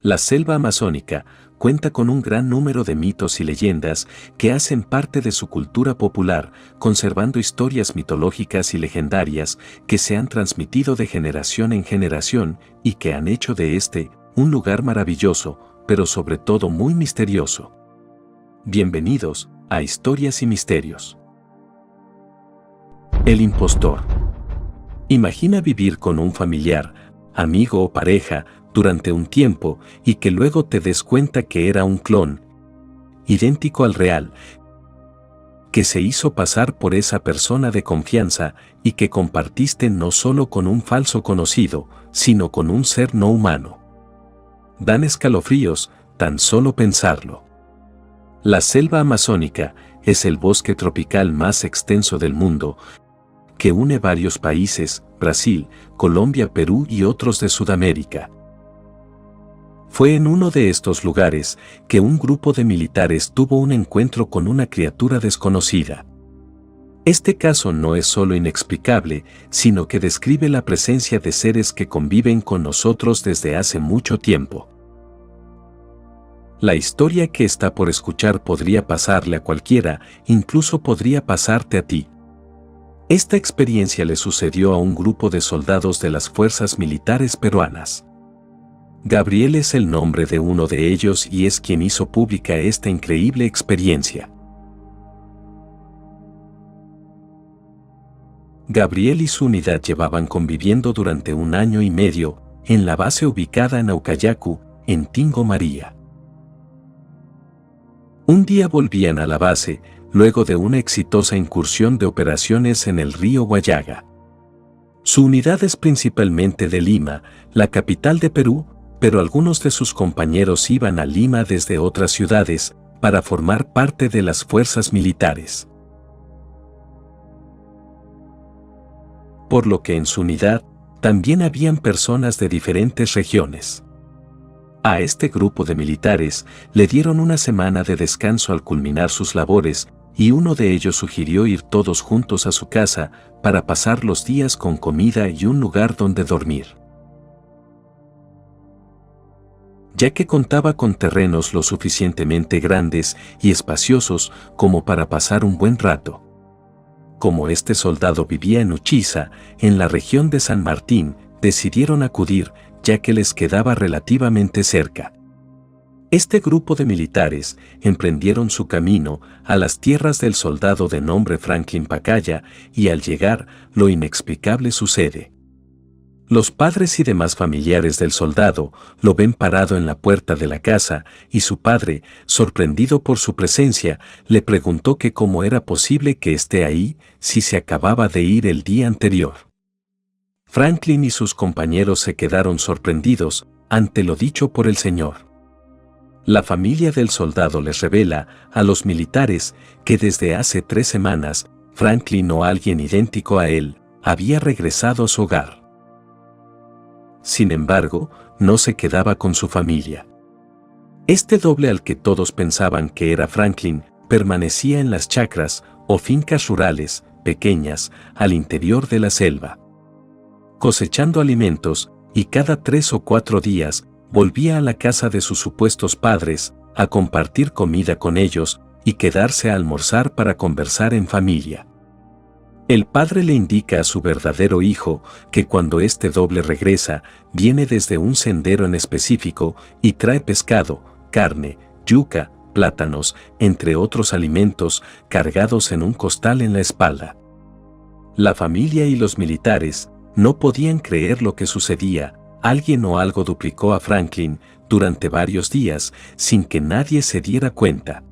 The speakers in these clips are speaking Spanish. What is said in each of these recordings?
La selva amazónica cuenta con un gran número de mitos y leyendas que hacen parte de su cultura popular, conservando historias mitológicas y legendarias que se han transmitido de generación en generación y que han hecho de este un lugar maravilloso, pero sobre todo muy misterioso. Bienvenidos a Historias y Misterios. El impostor. Imagina vivir con un familiar, amigo o pareja durante un tiempo y que luego te des cuenta que era un clon, idéntico al real, que se hizo pasar por esa persona de confianza y que compartiste no solo con un falso conocido, sino con un ser no humano. Dan escalofríos, tan solo pensarlo. La selva amazónica es el bosque tropical más extenso del mundo, que une varios países, Brasil, Colombia, Perú y otros de Sudamérica. Fue en uno de estos lugares que un grupo de militares tuvo un encuentro con una criatura desconocida. Este caso no es solo inexplicable, sino que describe la presencia de seres que conviven con nosotros desde hace mucho tiempo. La historia que está por escuchar podría pasarle a cualquiera, incluso podría pasarte a ti. Esta experiencia le sucedió a un grupo de soldados de las fuerzas militares peruanas. Gabriel es el nombre de uno de ellos y es quien hizo pública esta increíble experiencia. Gabriel y su unidad llevaban conviviendo durante 1 año y medio en la base ubicada en Aucayacu, en Tingo María. Un día volvían a la base, luego de una exitosa incursión de operaciones en el río Guallaga. Su unidad es principalmente de Lima, la capital de Perú, pero algunos de sus compañeros iban a Lima desde otras ciudades para formar parte de las fuerzas militares. Por lo que en su unidad también habían personas de diferentes regiones. A este grupo de militares le dieron 1 semana de descanso al culminar sus labores y uno de ellos sugirió ir todos juntos a su casa para pasar los días con comida y un lugar donde dormir, ya que contaba con terrenos lo suficientemente grandes y espaciosos como para pasar un buen rato. Como este soldado vivía en Uchiza, en la región de San Martín, decidieron acudir, ya que les quedaba relativamente cerca. Este grupo de militares emprendieron su camino a las tierras del soldado de nombre Franklin Pacaya y al llegar, lo inexplicable sucede. Los padres y demás familiares del soldado lo ven parado en la puerta de la casa y su padre, sorprendido por su presencia, le preguntó que cómo era posible que esté ahí si se acababa de ir el día anterior. Franklin y sus compañeros se quedaron sorprendidos ante lo dicho por el señor. La familia del soldado les revela a los militares que desde hace 3 semanas, Franklin o alguien idéntico a él había regresado a su hogar. Sin embargo, no se quedaba con su familia. Este doble al que todos pensaban que era Franklin, permanecía en las chacras o fincas rurales, pequeñas, al interior de la selva, cosechando alimentos, y cada 3 o 4 días volvía a la casa de sus supuestos padres a compartir comida con ellos y quedarse a almorzar para conversar en familia. El padre le indica a su verdadero hijo que cuando este doble regresa, viene desde un sendero en específico y trae pescado, carne, yuca, plátanos, entre otros alimentos, cargados en un costal en la espalda. La familia y los militares no podían creer lo que sucedía. Alguien o algo duplicó a Franklin durante varios días sin que nadie se diera cuenta.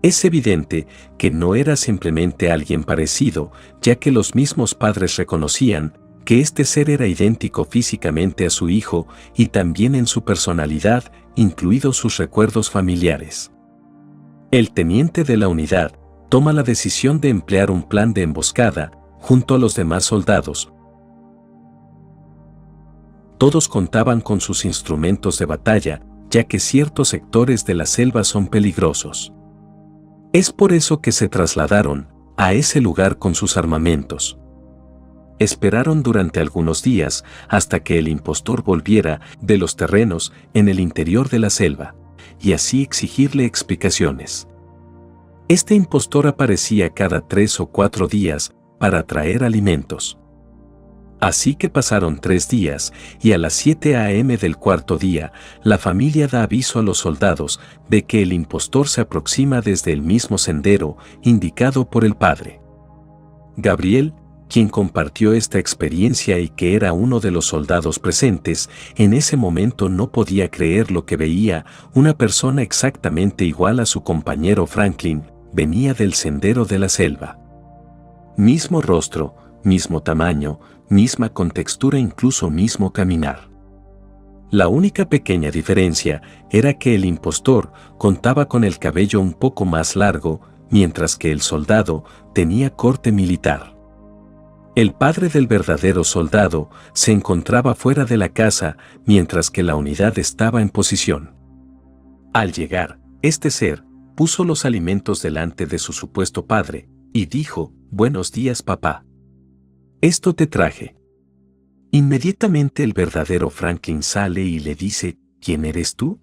Es evidente que no era simplemente alguien parecido, ya que los mismos padres reconocían que este ser era idéntico físicamente a su hijo y también en su personalidad, incluidos sus recuerdos familiares. El teniente de la unidad toma la decisión de emplear un plan de emboscada junto a los demás soldados. Todos contaban con sus instrumentos de batalla, ya que ciertos sectores de la selva son peligrosos. Es por eso que se trasladaron a ese lugar con sus armamentos. Esperaron durante algunos días hasta que el impostor volviera de los terrenos en el interior de la selva, y así exigirle explicaciones. Este impostor aparecía cada 3 o 4 días para traer alimentos. Así que pasaron 3 días, y a las 7 a.m. del cuarto día, la familia da aviso a los soldados de que el impostor se aproxima desde el mismo sendero indicado por el padre. Gabriel, quien compartió esta experiencia y que era uno de los soldados presentes, en ese momento no podía creer lo que veía. Una persona exactamente igual a su compañero Franklin venía del sendero de la selva. Mismo rostro, mismo tamaño, misma contextura, incluso mismo caminar. La única pequeña diferencia era que el impostor contaba con el cabello un poco más largo, mientras que el soldado tenía corte militar. El padre del verdadero soldado se encontraba fuera de la casa mientras que la unidad estaba en posición. Al llegar, este ser puso los alimentos delante de su supuesto padre y dijo: «Buenos días, papá. Esto te traje». Inmediatamente el verdadero Franklin sale y le dice: «¿Quién eres tú?»,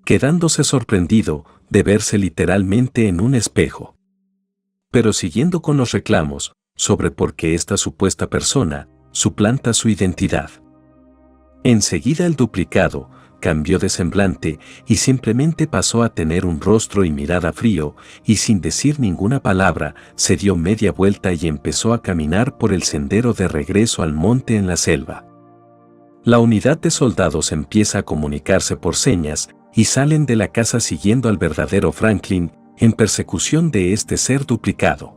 quedándose sorprendido de verse literalmente en un espejo. Pero siguiendo con los reclamos sobre por qué esta supuesta persona suplanta su identidad. Enseguida el duplicado cambió de semblante y simplemente pasó a tener un rostro y mirada frío, y sin decir ninguna palabra se dio media vuelta y empezó a caminar por el sendero de regreso al monte en la selva. La unidad de soldados empieza a comunicarse por señas y salen de la casa siguiendo al verdadero Franklin en persecución de este ser duplicado.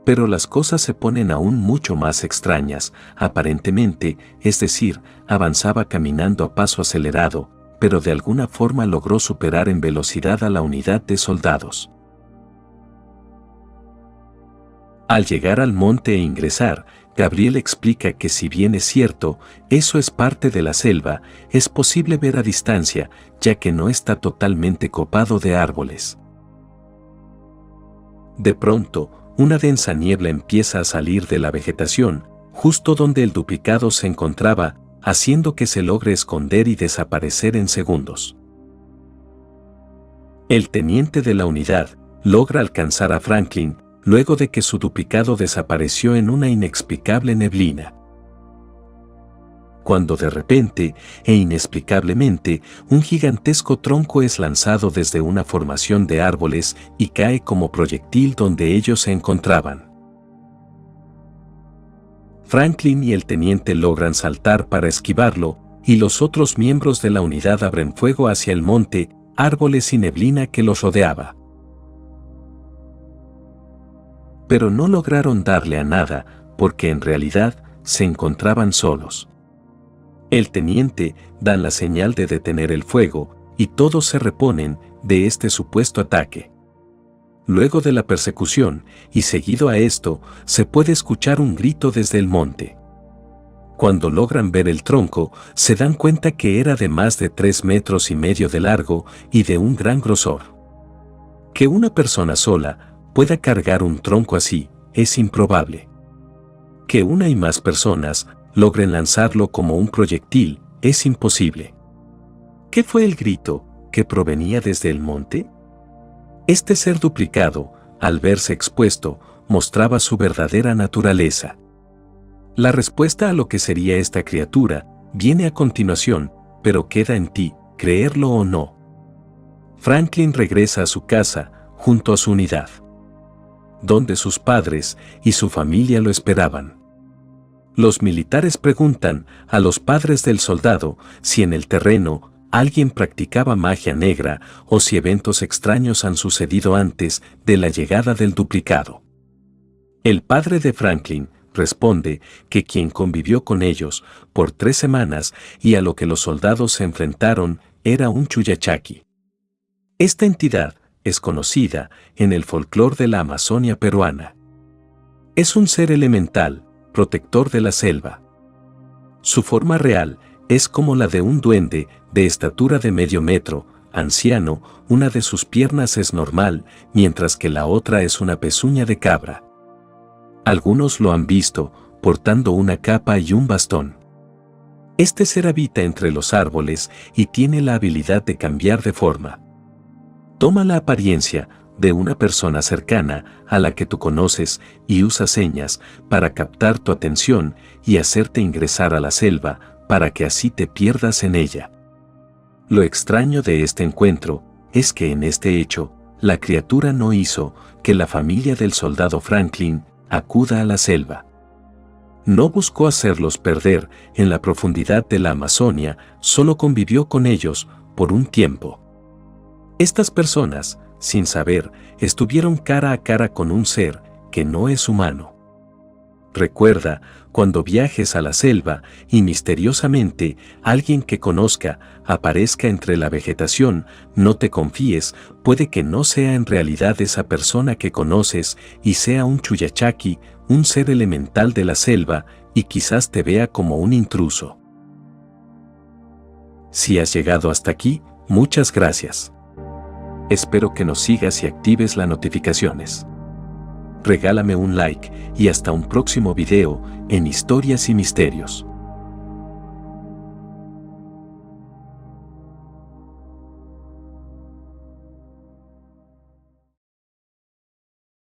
Pero las cosas se ponen aún mucho más extrañas, aparentemente, es decir, avanzaba caminando a paso acelerado, pero de alguna forma logró superar en velocidad a la unidad de soldados. Al llegar al monte e ingresar, Gabriel explica que si bien es cierto, eso es parte de la selva, es posible ver a distancia, ya que no está totalmente copado de árboles. De pronto, una densa niebla empieza a salir de la vegetación, justo donde el duplicado se encontraba, haciendo que se logre esconder y desaparecer en segundos. El teniente de la unidad logra alcanzar a Franklin, luego de que su duplicado desapareció en una inexplicable neblina. Cuando de repente, e inexplicablemente, un gigantesco tronco es lanzado desde una formación de árboles y cae como proyectil donde ellos se encontraban. Franklin y el teniente logran saltar para esquivarlo, y los otros miembros de la unidad abren fuego hacia el monte, árboles y neblina que los rodeaba. Pero no lograron darle a nada, porque en realidad se encontraban solos. El teniente da la señal de detener el fuego, y todos se reponen de este supuesto ataque. Luego de la persecución, y seguido a esto, se puede escuchar un grito desde el monte. Cuando logran ver el tronco, se dan cuenta que era de más de 3,5 metros de largo y de un gran grosor. Que una persona sola pueda cargar un tronco así es improbable. Que una y más personas logren lanzarlo como un proyectil es imposible. ¿Qué fue el grito que provenía desde el monte? Este ser duplicado, al verse expuesto, mostraba su verdadera naturaleza. La respuesta a lo que sería esta criatura viene a continuación, pero queda en ti, creerlo o no. Franklin regresa a su casa, junto a su unidad, donde sus padres y su familia lo esperaban. Los militares preguntan a los padres del soldado si en el terreno alguien practicaba magia negra o si eventos extraños han sucedido antes de la llegada del duplicado. El padre de Franklin responde que quien convivió con ellos por 3 semanas y a lo que los soldados se enfrentaron era un Chuyachaki. Esta entidad es conocida en el folclore de la Amazonia peruana. Es un ser elemental, protector de la selva. Su forma real es como la de un duende de estatura de medio metro, anciano, una de sus piernas es normal, mientras que la otra es una pezuña de cabra. Algunos lo han visto, portando una capa y un bastón. Este ser habita entre los árboles y tiene la habilidad de cambiar de forma. Toma la apariencia de una persona cercana a la que tú conoces y usa señas para captar tu atención y hacerte ingresar a la selva para que así te pierdas en ella. Lo extraño de este encuentro es que en este hecho, la criatura no hizo que la familia del soldado Franklin acuda a la selva. No buscó hacerlos perder en la profundidad de la Amazonia, solo convivió con ellos por un tiempo. Estas personas, sin saber, estuvieron cara a cara con un ser que no es humano. Recuerda, cuando viajes a la selva y misteriosamente alguien que conozca aparezca entre la vegetación, no te confíes, puede que no sea en realidad esa persona que conoces y sea un Chuyachaki, un ser elemental de la selva, y quizás te vea como un intruso. Si has llegado hasta aquí, muchas gracias. Espero que nos sigas y actives las notificaciones. Regálame un like y hasta un próximo video en Historias y Misterios.